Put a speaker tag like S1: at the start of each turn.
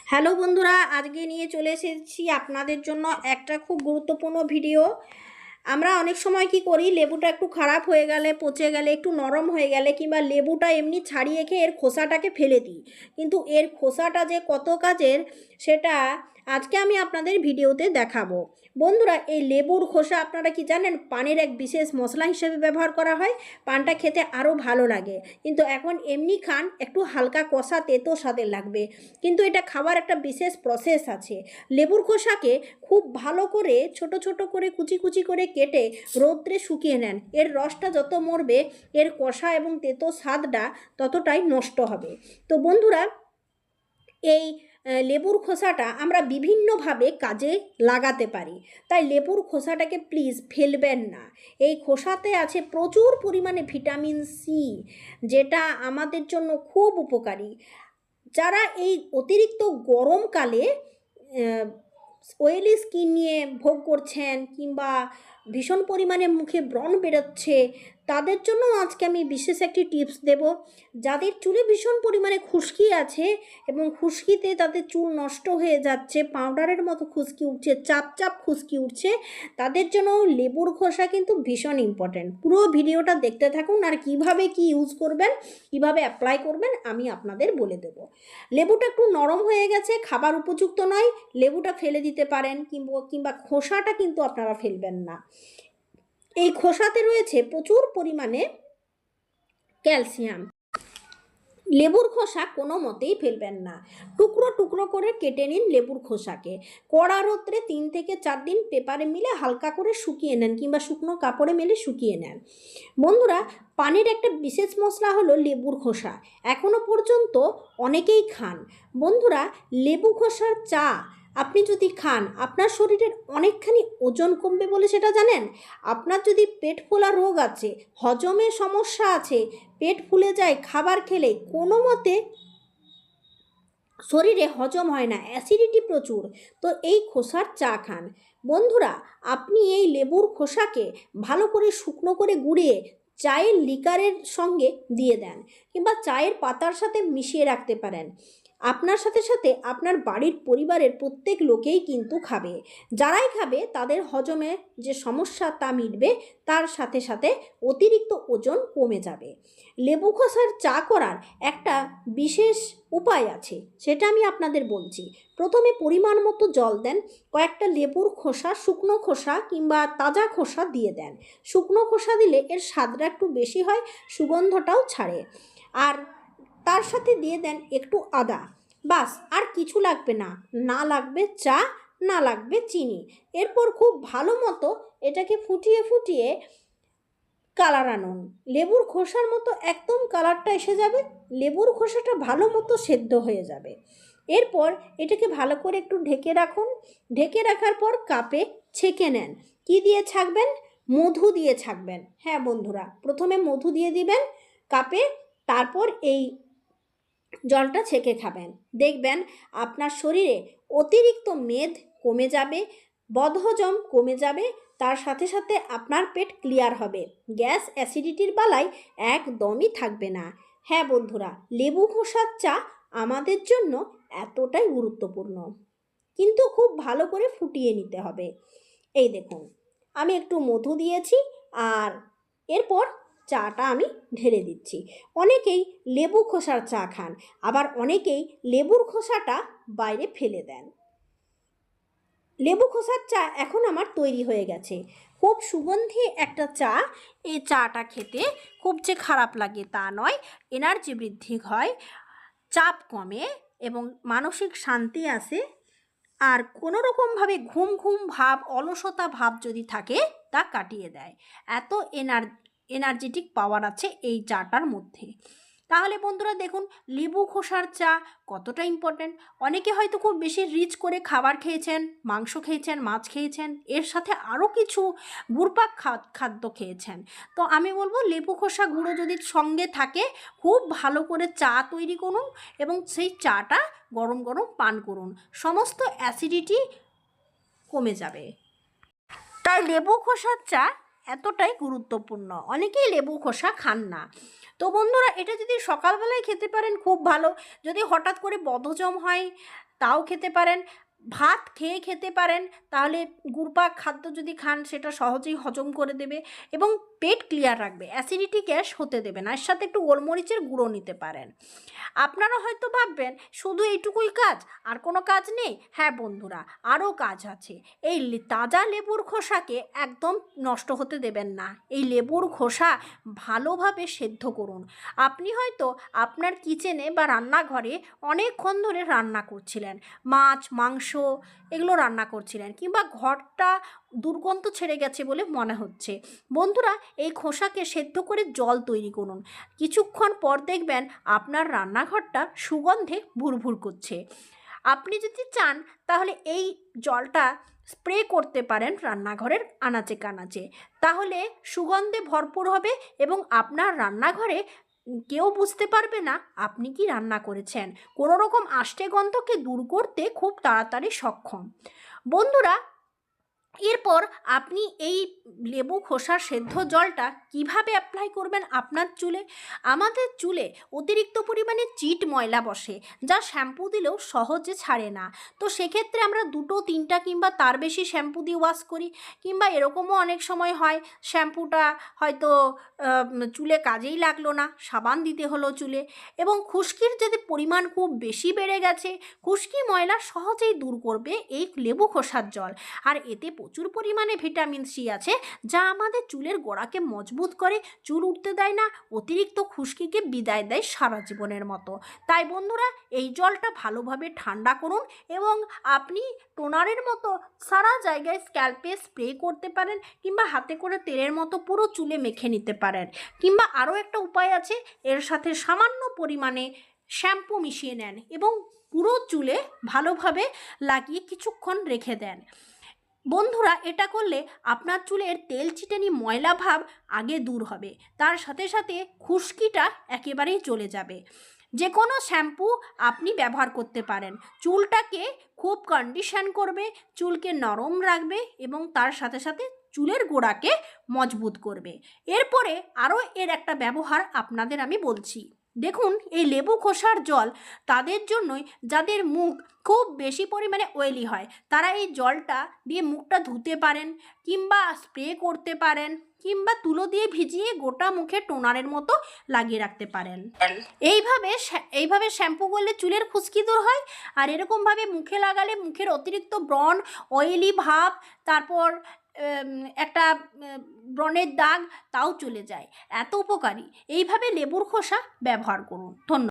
S1: Hello বন্ধুরা, আজকে নিয়ে চলে এসেছি আপনাদের জন্য একটা খুব গুরুত্বপূর্ণ ভিডিও। আমরা অনেক সময় কি করি, লেবুটা একটু খারাপ হয়ে গেলে, পচে গেলে, একটু নরম হয়ে গেলে, কিংবা লেবুটা এমনি ছাড়িয়ে খেয়ে এর খোসাটাকে ফেলে দিই। কিন্তু এর খোসাটা যে কত কাজের সেটা আজকে আমি আপনাদের ভিডিওতে দেখাবো। বন্ধুরা, এই লেবুর খোসা আপনারা কি জানেন, পানের এক বিশেষ মশলা হিসেবে ব্যবহার করা হয়। পানটা খেতে আরও ভালো লাগে, কিন্তু এখন এমনি খান একটু হালকা কষা তেতো স্বাদের লাগবে, কিন্তু এটা খাবার একটা বিশেষ প্রসেস আছে। লেবুর খোসাকে খুব ভালো করে ছোট ছোট করে কুচি কুচি করে কেটে রৌদ্রে শুকিয়ে নেন। এর রসটা যত মরবে, এর কষা এবং তেতো স্বাদটা ততটাই নষ্ট হবে। তো বন্ধুরা, এই লেবুর খোসাটা আমরা বিভিন্নভাবে কাজে লাগাতে পারি, তাই লেবুর খোসাটাকে প্লিজ ফেলবেন না। এই খোসাতে আছে প্রচুর পরিমাণে ভিটামিন সি, যেটা আমাদের জন্য খুব উপকারী। যারা এই অতিরিক্ত গরমকালে অয়েলি স্কিন নিয়ে ভোগ করছেন, কিংবা ভীষণ পরিমাণে মুখে ব্রণ বেরোচ্ছে, তাদের জন্য আজকে আমি বিশেষ একটি টিপস দেব। যাদের চুলে ভীষণ পরিমাণে খুশকি আছে এবং খুশকিতে তাদের চুল নষ্ট হয়ে যাচ্ছে, পাউডারের মতো খুশকি উঠছে, চাপ চাপ খুশকি উঠছে, তাদের জন্য লেবুর খোসা কিন্তু ভীষণ ইম্পর্ট্যান্ট। পুরো ভিডিওটা দেখতে থাকুন, আর কিভাবে কি ইউজ করবেন, কিভাবে অ্যাপ্লাই করবেন আমি আপনাদের বলে দেব। লেবুটা একটু নরম হয়ে গেছে, খাবার উপযুক্ত নয়, লেবুটা ফেলে দিতে পারেন, কিংবা খোসাটা কিন্তু আপনারা ফেলবেন না। এই খোসাতে রয়েছে প্রচুর পরিমাণে ক্যালসিয়াম। লেবুর খোসা কোনো মতেই ফেলবেন না, টুকরো টুকরো করে কেটে নিন লেবুর খোসাকে। কড়া রোদ্রে 3 থেকে 4 দিন পেপারে মিলে হালকা করে শুকিয়ে নেন, কিংবা শুকনো কাপড়ে মেলে শুকিয়ে নেন। বন্ধুরা, পানির একটা বিশেষ মশলা হলো লেবুর খোসা। এখনো পর্যন্ত অনেকেই খান। বন্ধুরা, লেবু খোসার চা আপনি যদি খান, আপনার শরীরের অনেকখানি ওজন কমবে বলে সেটা জানেন। আপনার যদি পেট ফোলা রোগ আছে, হজমে সমস্যা আছে, পেট ফুলে যায় খাবার খেলে, কোনো মতে শরীরে হজম হয় না, অ্যাসিডিটি প্রচুর, তো এই খোসার চা খান। বন্ধুরা, আপনি এই লেবুর খোসাকে ভালো করে শুকনো করে গুঁড়িয়ে চায়ের লিকারের সঙ্গে দিয়ে দেন, কিংবা চায়ের পাতার সাথে মিশিয়ে রাখতে পারেন। আপনার সাথে সাথে আপনার বাড়ির পরিবারের প্রত্যেক লোকেই কিন্তু খাবে। যারাই খাবে তাদের হজমে যে সমস্যা তা মিটবে, তার সাথে সাথে অতিরিক্ত ওজন কমে যাবে। লেবু খোসার চা করার একটা বিশেষ উপায় আছে, সেটা আমি আপনাদের বলছি। প্রথমে পরিমাণ মতো জল দেন, কয়েকটা লেবুর খোসা, শুকনো খোসা কিংবা তাজা খোসা দিয়ে দেন। শুকনো খোসা দিলে এর স্বাদটা একটু বেশি হয়, সুগন্ধটাও ছাড়ে। আর তার সাথে দিয়ে দেন একটু আদা, বাস আর কিছু লাগবে না। না লাগবে চা, না লাগবে চিনি। এরপর খুব ভালো মতো এটাকে ফুটিয়ে ফুটিয়ে কালার আনুন। লেবুর খোসার মতো একদম কালারটা এসে যাবে, লেবুর খোসাটা ভালো মতো সেদ্ধ হয়ে যাবে। এরপর এটাকে ভালো করে একটু ঢেকে রাখুন। ঢেকে রাখার পর কাপে ছেঁকে নেন। কি দিয়ে ছাঁকবেন? মধু দিয়ে ছাঁকবেন। হ্যাঁ বন্ধুরা, প্রথমে মধু দিয়ে দিবেন কাপে, তারপর এই জলটা ছেঁকে খাবেন। দেখবেন আপনার শরীরে অতিরিক্ত মেদ কমে যাবে, বদহজম কমে যাবে, তার সাথে সাথে আপনার পেট ক্লিয়ার হবে, গ্যাস অ্যাসিডিটির বালায় একদমই থাকবে না। হ্যাঁ বন্ধুরা, লেবু খোসার চা আমাদের জন্য এতটাই গুরুত্বপূর্ণ, কিন্তু খুব ভালো করে ফুটিয়ে নিতে হবে। এই দেখুন, আমি একটু মধু দিয়েছি, আর এরপর চাটা আমি ঢেলে দিচ্ছি। অনেকেই লেবু খোসার চা খান, আবার অনেকেই লেবুর খোসাটা বাইরে ফেলে দেন। লেবু খোসার চা এখন আমার তৈরি হয়ে গেছে। খুব সুগন্ধি একটা চা। এই চাটা খেতে খুব যে খারাপ লাগে তা নয়, এনার্জি বৃদ্ধি হয়, চাপ কমে এবং মানসিক শান্তি আসে। আর কোনো রকমভাবে ঘুম ঘুম ভাব, অলসতা ভাব যদি থাকে তা কাটিয়ে দেয়। এত এনার্জেটিক পাওয়ার আছে এই চাটার মধ্যে। তাহলে বন্ধুরা দেখুন, লেবু খোসার চা কতটা ইম্পর্ট্যান্ট। অনেকে হয়তো খুব বেশি রিচ করে খাবার খেয়েছেন, মাংস খেয়েছেন, মাছ খেয়েছেন, এর সাথে আরও কিছু ঘুরপাক খাদ্য খেয়েছেন। তো আমি বলবো, লেবু খোসা গুঁড়ো যদি সঙ্গে থাকে, খুব ভালো করে চা তৈরি করুন এবং সেই চাটা গরম গরম পান করুন, সমস্ত অ্যাসিডিটি কমে যাবে। তাই লেবু খোসার চা এতটাই গুরুত্বপূর্ণ। অনেকেই লেবু খোসা খান না। তো বন্ধুরা, এটা যদি সকালবেলায় খেতে পারেন খুব ভালো। যদি হঠাৎ করে বদহজম হয় তাও খেতে পারেন। ভাত খেয়ে খেতে পারেন, তাহলে গুড়পাক খাদ্য যদি খান সেটা সহজেই হজম করে দেবে এবং পেট ক্লিয়ার রাখবে, অ্যাসিডিটি গ্যাস হতে দেবে না। এর সাথে একটু গোলমরিচের গুঁড়ো নিতে পারেন। আপনারা হয়তো ভাববেন শুধু এইটুকুই কাজ, আর কোনো কাজ নেই? হ্যাঁ বন্ধুরা, আরও কাজ আছে। এই তাজা লেবুর খোসাকে একদম নষ্ট হতে দেবেন না। এই লেবুর খোসা ভালোভাবে সেদ্ধ করুন। আপনি হয়তো আপনার কিচেনে বা রান্নাঘরে অনেকক্ষণ ধরে রান্না করছিলেন, মাছ মাংস এগুলো রান্না করছিলেন, কিংবা ঘরটা দুর্গন্ধ ছেড়ে গেছে বলে মনে হচ্ছে। বন্ধুরা, এই খোসাকে সেদ্ধ করে জল তৈরি করুন। কিছুক্ষণ পর দেখবেন আপনার রান্নাঘরটা সুগন্ধে ভুরভুর করছে। আপনি যদি চান তাহলে এই জলটা স্প্রে করতে পারেন রান্নাঘরের আনাচে কানাচে, তাহলে সুগন্ধে ভরপুর হবে এবং আপনার রান্নাঘরে কেউ বুঝতে পারবে না আপনি কি রান্না করেছেন। কোনো রকম আষ্টে গন্ধকে দূর করতে খুব তাড়াতাড়ি সক্ষম। বন্ধুরা, এরপর আপনি এই লেবু খোসার সেদ্ধ জলটা কিভাবে অ্যাপ্লাই করবেন আপনার চুলে? আমাদের চুলে অতিরিক্ত পরিমাণে চিট ময়লা বসে, যা শ্যাম্পু দিলেও সহজে ছাড়ে না। তো সেক্ষেত্রে আমরা 2, 3টা কিংবা তার বেশি শ্যাম্পু দিয়ে ওয়াশ করি, কিংবা এরকমও অনেক সময় হয় শ্যাম্পুটা হয়তো চুলে কাজেই লাগলো না, সাবান দিতে হলো চুলে। এবং খুশকির যদি পরিমাণ খুব বেশি বেড়ে গেছে, খুশকি ময়লা সহজেই দূর করবে এই লেবু খোসার জল। আর এতে প্রচুর পরিমাণে ভিটামিন সি আছে, যা আমাদের চুলের গোড়াকে মজবুত করে, চুল উঠতে দেয় না, অতিরিক্ত খুশকিকে বিদায় দেয় সারা জীবনের মতো। তাই বন্ধুরা, এই জলটা ভালোভাবে ঠান্ডা করুন এবং আপনি টোনারের মতো সারা জায়গায় স্ক্যাল্পে স্প্রে করতে পারেন, কিংবা হাতে করে তেলের মতো পুরো চুলে মেখে নিতে পারেন। কিংবা আরও একটা উপায় আছে, এর সাথে সামান্য পরিমাণে শ্যাম্পু মিশিয়ে নেন এবং পুরো চুলে ভালোভাবে লাগিয়ে কিছুক্ষণ রেখে দেন। বন্ধুরা, এটা করলে আপনার চুলের তেল চিটানি ময়লা ভাব আগে দূর হবে, তার সাথে সাথে খুশকিটা একেবারেই চলে যাবে। যে কোনো শ্যাম্পু আপনি ব্যবহার করতে পারেন, চুলটাকে খুব কন্ডিশন করবে, চুলকে নরম রাখবে এবং তার সাথে সাথে চুলের গোড়াকে মজবুত করবে। এরপরে আরও এর একটা ব্যবহার আপনাদের আমি বলছি। দেখুন, এই লেবু খোসার জল তাদের জন্যই যাদের মুখ খুব বেশি পরিমাণে অয়েলি হয়, তারা এই জলটা দিয়ে মুখটা ধুতে পারেন, কিংবা স্প্রে করতে পারেন, কিংবা তুলো দিয়ে ভিজিয়ে গোটা মুখে টোনারের মতো লাগিয়ে রাখতে পারেন। এইভাবে শ্যাম্পু করলে চুলের খুশকি দূর হয়। আর এরকমভাবে মুখে লাগালে মুখের অতিরিক্ত ব্রণ, অয়েলি ভাব, তারপর একটা ব্রণের দাগ, তাও চলে যায়। এত উপকারী। এইভাবে লেবুর খোসা ব্যবহার করুন। ধন্যবাদ।